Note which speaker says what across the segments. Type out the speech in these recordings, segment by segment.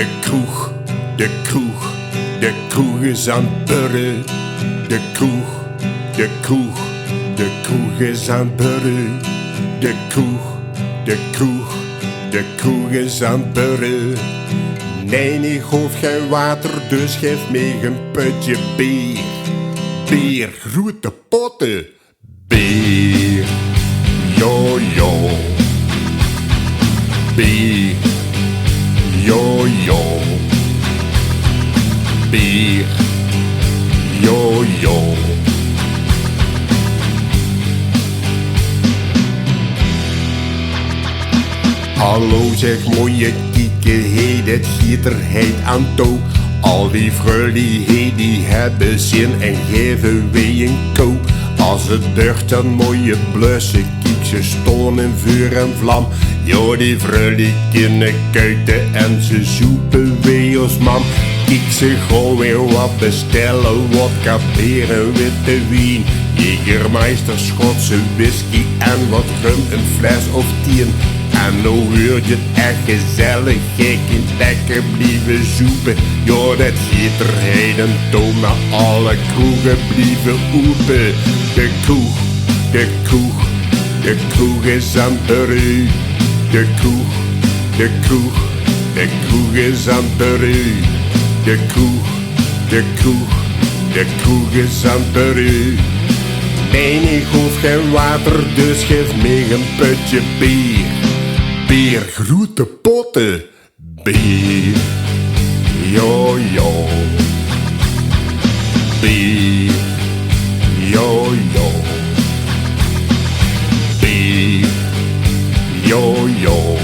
Speaker 1: De kroeg, de kroeg, de kroeg is aan het burren. De kroeg, de kroeg, de kroeg is aan het burren. De kroeg, de kroeg, de kroeg is aan het burren. Nee, ik hoef geen water, dus geef me een putje bier. Bier, grote potten. Bier, yo yo. Bier, yo yo. Bier, yo yo. Hallo zeg mooie kieken, hey dat giet er heet aan toe. Al die vrouwen die hebben zin en geven wee een koe. Als het ducht dan mooie blussen, kiek ze stonden in vuur en vlam. Jo die vrouwen kunnen kuiten en ze zoepen wee als man. Kiek ze gewoon weer wat bestellen, wodka, bier en witte wien. Jägermeister, Schotse whisky en wat rum, een fles of 10. En nou hoort je het echt gezellig, je kunt lekker blijven zoepen. Jo, dat giet er heden toe, maar alle kroegen blijven open. De kroeg, de kroeg, de kroeg is aan het burren. De kroeg, de kroeg, de kroeg is aan het burren. De kroeg, de kroeg, de kroeg is aan het burren. Nee, ik hoef geen water, dus geef me een putje bier. Bier, grote potten. Bier, yo yo. Bier, yo yo. Bier, yo yo.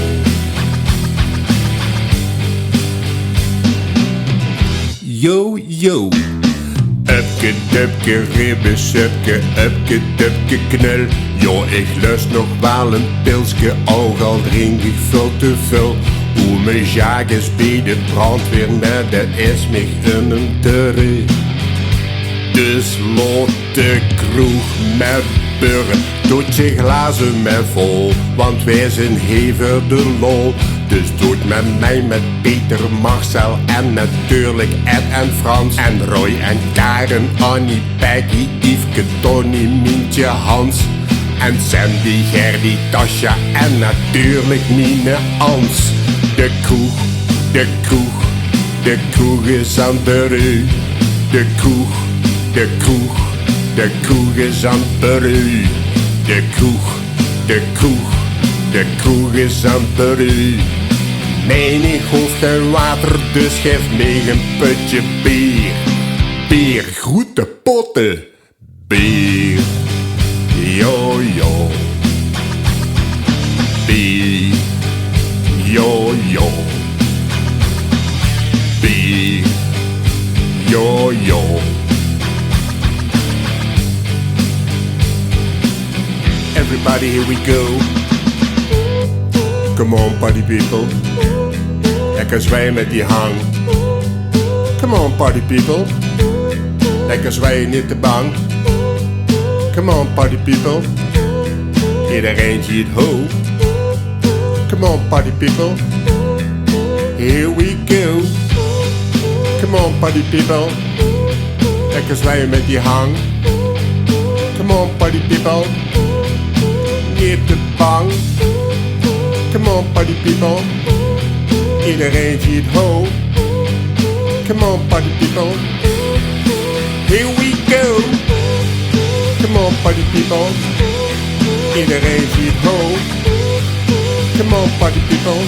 Speaker 1: Yo yo. Upke dupke ribbesupke, upke dupke knul. Jo, ik lust nog wel een pilsje, ook al drink ik veel te veel. Hoe me jages bij de brandweer, maar dat is mij een deur. Dus laat de kroeg met burren, doet je glazen met vol, want wij zijn hever de lol. Dus doet met mij met Pieter, Marcel en natuurlijk Ed en Frans. En Roy en Karen, Annie, Peggy, Yveske, Tony, Mientje, Hans. En Sandy, Gerdy, Tasja en natuurlijk Nine Ans. De kroeg, de kroeg, de kroeg is aan het burren. De kroeg, de kroeg, de kroeg is aan het burren. De kroeg, de kroeg, de kroeg is aan het burren. Nee, ik hoef geen water, dus geef me een putje bier. Bier, grote potten. Bier, yo yo. Bier, yo yo. Bier, yo yo. Everybody, here we go. Come on, party people. Lekker zwijgen met die hang. Come on, party people. Lekker zwijgen niet te bang. Come on, party people. Iedereen ziet ho. Come on, party people. Here we go. Come on, party people. Lekker zwijgen met die hang. Come on, party people. Niet te bang. Come on, party people. Iedereen ziet ho. Come on, party people. Here we go. Come on, party people. Iedereen ziet ho. Come on, party people.